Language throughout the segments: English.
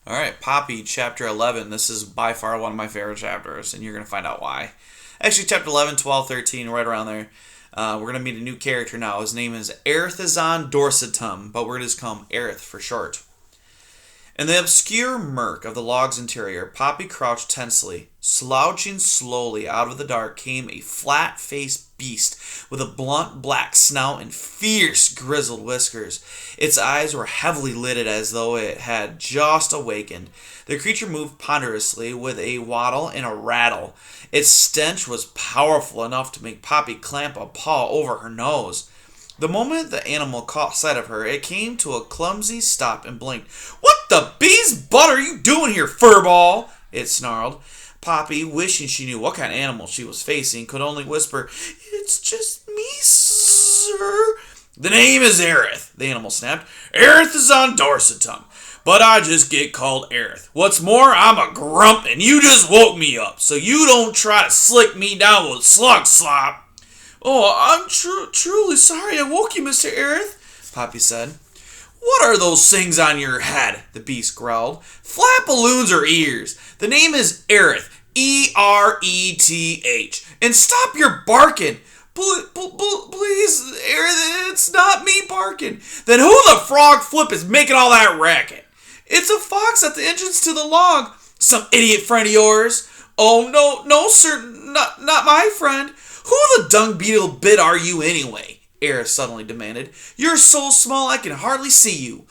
All right, Poppy, chapter 11. This is by far one of my favorite chapters, and you're going to find out why. Actually, chapter 11, 12, 13, right around there. We're going to meet a new character now. His name is Erithizon Dorsitum, but we're going to just call him Aerith for short. In the obscure murk of the log's interior, Poppy crouched tensely. Slouching slowly out of the dark came a flat-faced beast with a blunt black snout and fierce grizzled whiskers. Its eyes were heavily lidded as though it had just awakened. The creature moved ponderously with a waddle and a rattle. Its stench was powerful enough to make Poppy clamp a paw over her nose. The moment the animal caught sight of her, it came to a clumsy stop and blinked. "What the bee's butt are you doing here, furball?" it snarled. Poppy, wishing she knew what kind of animal she was facing, could only whisper, "It's just me, sir." "The name is Aerith," the animal snapped. "Erithizon Dorsitum. But I just get called Aerith. What's more, I'm a grump and you just woke me up, so you don't try to slick me down with slug slop." "Oh, I'm truly sorry I woke you, Mr. Aerith," Poppy said. "What are those things on your head?" the beast growled. "Flap balloons or ears? The name is Aerith, Ereth. And stop your barking. Please, Aerith, it's not me barking." "Then who the frog flip is making all that racket?" "It's a fox at the entrance to the log." "Some idiot friend of yours?" "Oh, no, sir, not my friend." "Who the dung beetle bit are you anyway?" Aerith suddenly demanded. "You're so small I can hardly see you."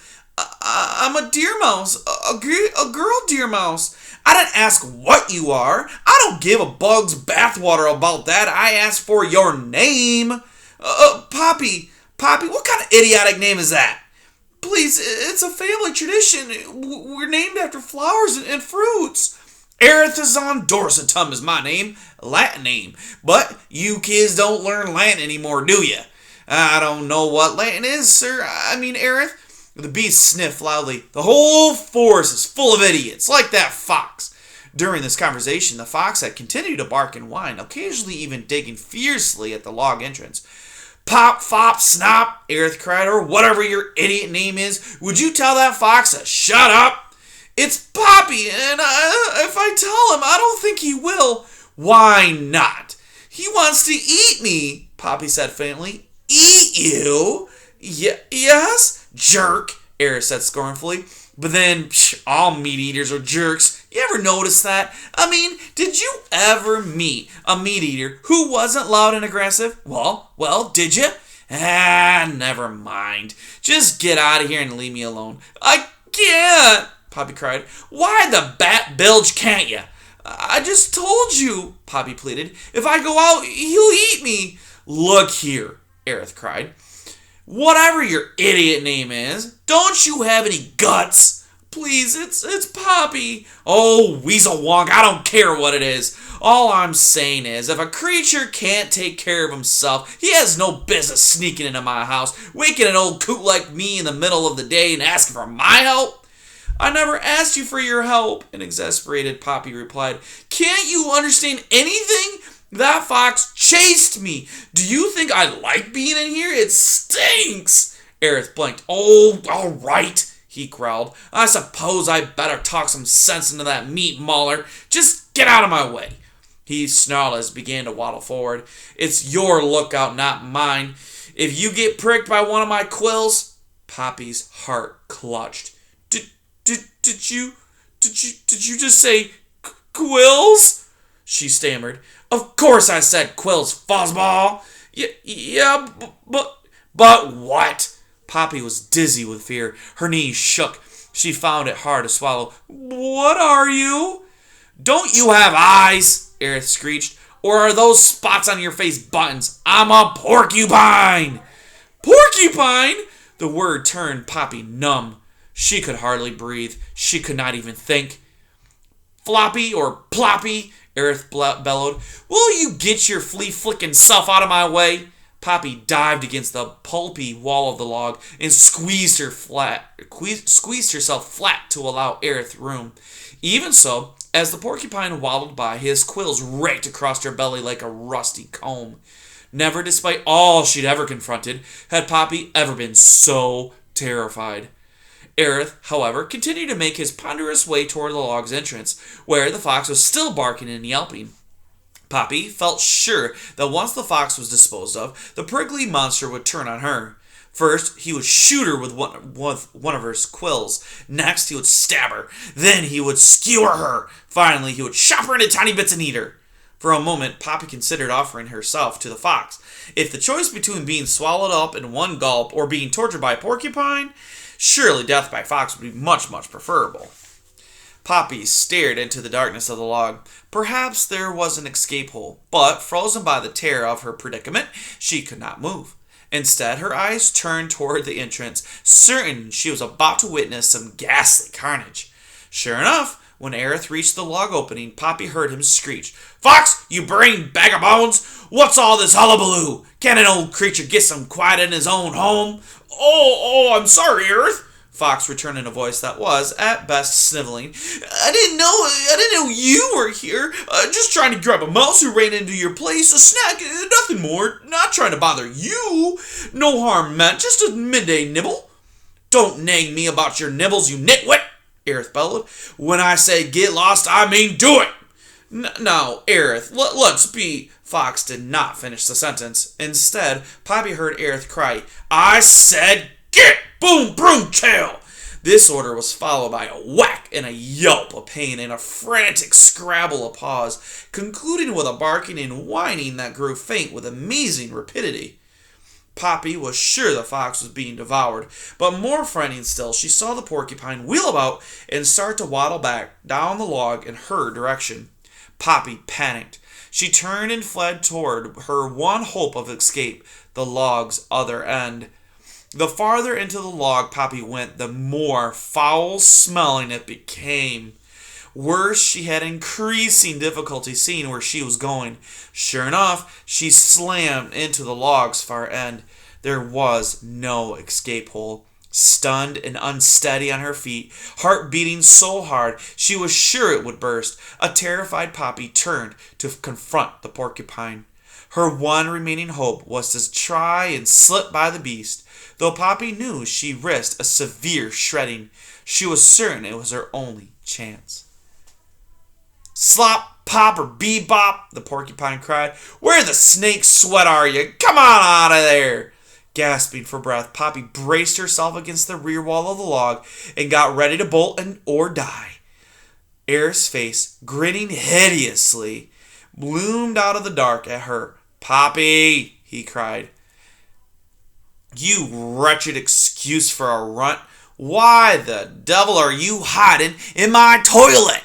I'm a deer mouse, a girl deer mouse." "I didn't ask what you are. I don't give a bug's bathwater about that. I asked for your name." Poppy, what kind of idiotic name is that?" "Please, it's a family tradition. We're named after flowers and fruits." "Erithizon Dorsitum is my name, a Latin name. But you kids don't learn Latin anymore, do you?" "I don't know what Latin is, sir. I mean, Aerith." The beast sniffed loudly. "The whole forest is full of idiots, like that fox." During this conversation, the fox had continued to bark and whine, occasionally even digging fiercely at the log entrance. "Pop, fop, snop," Aerith cried, "or whatever your idiot name is. Would you tell that fox to shut up?" "It's Poppy, and if I tell him, I don't think he will." "Why not?" "He wants to eat me," Poppy said faintly. "Eat you?" Yes, jerk," Aerith said scornfully. "But then, all meat eaters are jerks. You ever notice that? I mean, did you ever meet a meat eater who wasn't loud and aggressive? Well, did you? Never mind. Just get out of here and leave me alone." "I can't," Poppy cried. "Why the bat bilge can't you?" "I just told you," Poppy pleaded. "If I go out, he'll eat me." "Look here," Aerith cried. "Whatever your idiot name is, don't you have any guts?" "Please, it's Poppy." "Oh, weasel wonk, I don't care what it is. All I'm saying is, if a creature can't take care of himself, he has no business sneaking into my house, waking an old coot like me in the middle of the day and asking for my help." "I never asked you for your help," an exasperated Poppy replied. "Can't you understand anything? That fox chased me. Do you think I like being in here? It stinks." Aerith blinked. "Oh, all right," he growled. "I suppose I better talk some sense into that meat mauler. Just get out of my way." He snarled as he began to waddle forward. "It's your lookout, not mine. If you get pricked by one of my quills..." Poppy's heart clutched. Did you just say quills?" she stammered. "Of course I said quills, fuzzball." Yeah, but what?" Poppy was dizzy with fear. Her knees shook. She found it hard to swallow. "What are you?" "Don't you have eyes?" Aerith screeched. "Or are those spots on your face buttons? I'm a porcupine." "Porcupine?" The word turned Poppy numb. She could hardly breathe. She could not even think. "Floppy or ploppy," Aerith bellowed. "Will you get your flea-flicking self out of my way?" Poppy dived against the pulpy wall of the log and squeezed herself flat to allow Aerith room. Even so, as the porcupine waddled by, his quills raked across her belly like a rusty comb. Never, despite all she'd ever confronted, had Poppy ever been so terrified. Aerith, however, continued to make his ponderous way toward the log's entrance, where the fox was still barking and yelping. Poppy felt sure that once the fox was disposed of, the prickly monster would turn on her. First, he would shoot her with one of her quills. Next, he would stab her. Then he would skewer her. Finally, he would chop her into tiny bits and eat her. For a moment, Poppy considered offering herself to the fox. If the choice between being swallowed up in one gulp or being tortured by a porcupine, surely death by fox would be much, much preferable. Poppy stared into the darkness of the log. Perhaps there was an escape hole, but frozen by the terror of her predicament, she could not move. Instead, her eyes turned toward the entrance, certain she was about to witness some ghastly carnage. Sure enough, when Aerith reached the log opening, Poppy heard him screech, "Fox, you brain bag of bones! What's all this hullabaloo? Can't an old creature get some quiet in his own home?" Oh, I'm sorry, Aerith," Fox returned in a voice that was, at best, sniveling. I didn't know you were here. Just trying to grab a mouse who ran into your place. A snack, nothing more. Not trying to bother you. No harm meant, just a midday nibble." "Don't nag me about your nibbles, you nitwit," Aerith bellowed. "When I say get lost, I mean do it." Now, Aerith, let's be... Fox did not finish the sentence. Instead, Poppy heard Aerith cry, "I said get! Boom, broom, tail!" This order was followed by a whack and a yelp of pain and a frantic scrabble of paws, concluding with a barking and whining that grew faint with amazing rapidity. Poppy was sure the fox was being devoured, but more frightening still, she saw the porcupine wheel about and start to waddle back down the log in her direction. Poppy panicked. She turned and fled toward her one hope of escape, the log's other end. The farther into the log Poppy went, the more foul-smelling it became. Worse, she had increasing difficulty seeing where she was going. Sure enough, she slammed into the log's far end. There was no escape hole. Stunned and unsteady on her feet, heart beating so hard she was sure it would burst, a terrified Poppy turned to confront the porcupine. Her one remaining hope was to try and slip by the beast. Though Poppy knew she risked a severe shredding, she was certain it was her only chance. "Slop, pop, or bebop," the porcupine cried. "Where the snake's sweat are you? Come on out of there!" Gasping for breath, Poppy braced herself against the rear wall of the log and got ready to bolt or die. Aerith's face, grinning hideously, loomed out of the dark at her. "Poppy," he cried. "You wretched excuse for a runt. Why the devil are you hiding in my toilet?"